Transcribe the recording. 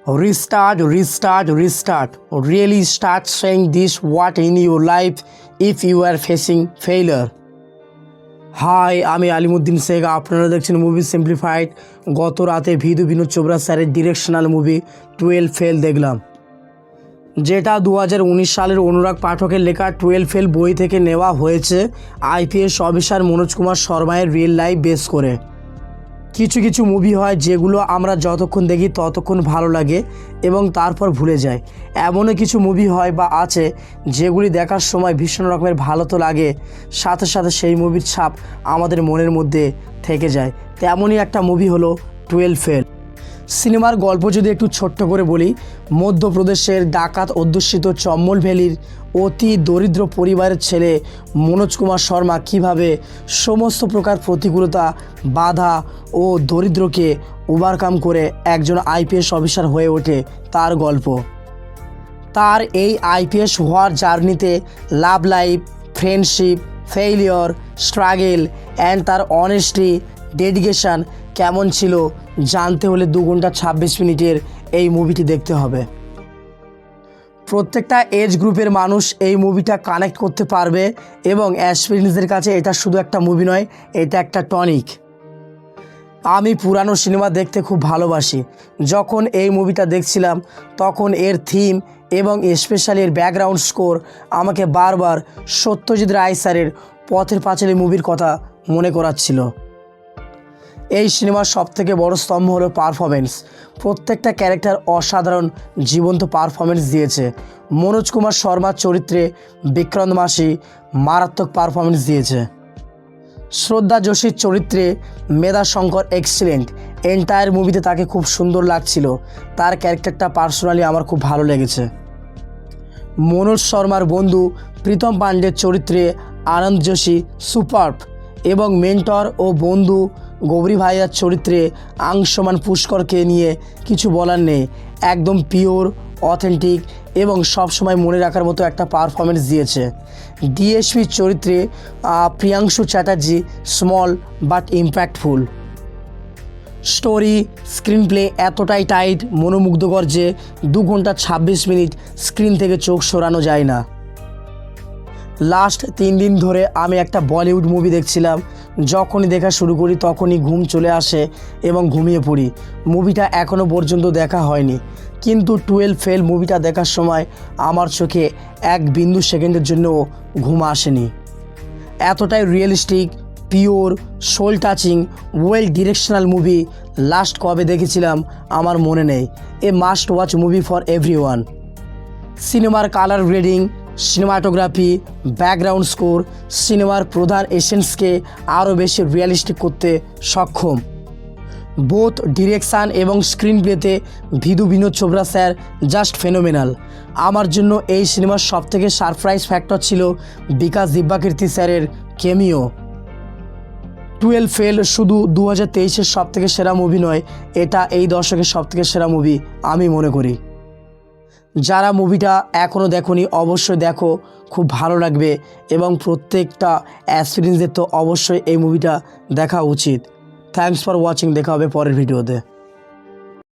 Restart, restart, restart. Really start saying this what in your life if you are facing failure. Hi, আমি আলিমুদ্দিন শেখ। আপনারা দেখছেন movie simplified. গত রাতে ভিদু বিনোদ চোপড়া স্যারের directional movie 12 fail দেখলাম, যেটা 2019 সালের অনুরাগ পাঠকের লেখা 12 ফেল বই থেকে নেওয়া হয়েছে আইপিএস অফিসার মনোজ কুমার শর্মায়ের রিয়েল লাইফ বেস করে। কিছু কিছু মুভি হয় যেগুলো আমরা যতক্ষণ দেখি ততক্ষণ ভালো লাগে এবং তারপর ভুলে যাই। এমনও কিছু মুভি হয় বা আছে যেগুলি দেখার সময় ভীষণ রকমের ভালো তো লাগে, সাথে সাথে সেই মুভির ছাপ আমাদের মনের মধ্যে থেকে যায়। তেমনই একটা মুভি হলো 12 ফেল। সিনেমার গল্প যদি একটু ছোট্ট করে বলি, মধ্যপ্রদেশের ডাকাত অধ্যুষিত চম্বল ভ্যালির অতি দরিদ্র পরিবারের ছেলে মনোজ কুমার শর্মা কীভাবে সমস্ত প্রকার প্রতিকূলতা, বাধা ও দরিদ্রকে ওভারকাম করে একজন আইপিএস অফিসার হয়ে ওঠে তার গল্প। তার এই আইপিএস হওয়ার জার্নিতে love life, friendship, failure, struggle and তার অনেস্টি, ডেডিকেশান কেমন ছিল জানতে হলে 2 ঘন্টা 26 মিনিটের এই মুভিটি দেখতে হবে। প্রত্যেকটা এজ গ্রুপের মানুষ এই মুভিটা কানেক্ট করতে পারবে এবং অ্যাসপিরেন্টসদের কাছে এটা শুধু একটা মুভি নয়, এটা একটা টনিক। আমি পুরানো সিনেমা দেখতে খুব ভালোবাসি। যখন এই মুভিটা দেখছিলাম তখন এর থিম এবং স্পেশালি এর ব্যাকগ্রাউন্ড স্কোর আমাকে বারবার সত্যজিৎ রায় স্যারের পথের পাঁচালী মুভির কথা মনে করাচ্ছিল। এই সিনেমার সবথেকে বড় স্তম্ভ হলো পারফরমেন্স। প্রত্যেকটা ক্যারেক্টার অসাধারণ জীবন্ত পারফরমেন্স দিয়েছে। মনোজ কুমার শর্মার চরিত্রে বিক্রান্ত মাসি মারাত্মক পারফরমেন্স দিয়েছে। শ্রদ্ধা যোশীর চরিত্রে মেধা শঙ্কর এক্সিলেন্ট। এন্টায়ার মুভিতে তাকে খুব সুন্দর লাগছিল, তার ক্যারেক্টারটা পার্সোনালি আমার খুব ভালো লেগেছে। মনোজ শর্মার বন্ধু প্রীতম পাণ্ডের চরিত্রে আনন্দ যোশী সুপারব এবং মেন্টর ও বন্ধু গৌরী ভাইয়ার চরিত্রে আংশমান পুষ্করকে নিয়ে কিছু বলার নেই। একদম পিওর, অথেন্টিক এবং সবসময় মনে রাখার মতো একটা পারফরমেন্স দিয়েছে। ডিএসপির চরিত্রে Priyanshu Chatterjee small but impactful. Story, screen play এতটাই টাইট, মনোমুগ্ধকর যে 2 ঘন্টা 26 মিনিট স্ক্রিন থেকে চোখ সরানো যায় না। লাস্ট 3 দিন ধরে আমি একটা বলিউড মুভি দেখছিলাম। যখনই দেখা শুরু করি তখনই ঘুম চলে আসে এবং ঘুমিয়ে পড়ি। মুভিটা এখনও পর্যন্ত দেখা হয়নি, কিন্তু 12 ফেল মুভিটা দেখার সময় আমার চোখে 1 বিন্দু সেকেন্ডের জন্যও ঘুম আসেনি। এতটাই realistic, pure, soul touching, well directional movie last কবে দেখেছিলাম আমার মনে নেই। A must watch movie for everyone. সিনেমার colour grading, cinematography, background score সিনেমার প্রধান এসেন্সকে আরও বেশি রিয়েলিস্টিক করতে সক্ষম। বোথ ডিরেকশান এবং স্ক্রিন প্লেতে Vidhu Vinod Chopra sir just phenomenal. আমার জন্য এই সিনেমার সবথেকে সারপ্রাইজ ফ্যাক্টর ছিল বিকাশ দিব্যাকীর্তি স্যারের কেমিও। 12 ফেল শুধু 2023-এর সবথেকে সেরা মুভি নয়, এটা এই দশকের সবথেকে সেরা মুভি আমি মনে করি। যারা মুভিটা এখনও দেখোনি অবশ্যই দেখো, খুব ভালো লাগবে এবং প্রত্যেকটা অ্যাসপিরেন্টসদের তো অবশ্যই এই মুভিটা দেখা উচিত। Thanks for watching. দেখা হবে পরের ভিডিওতে।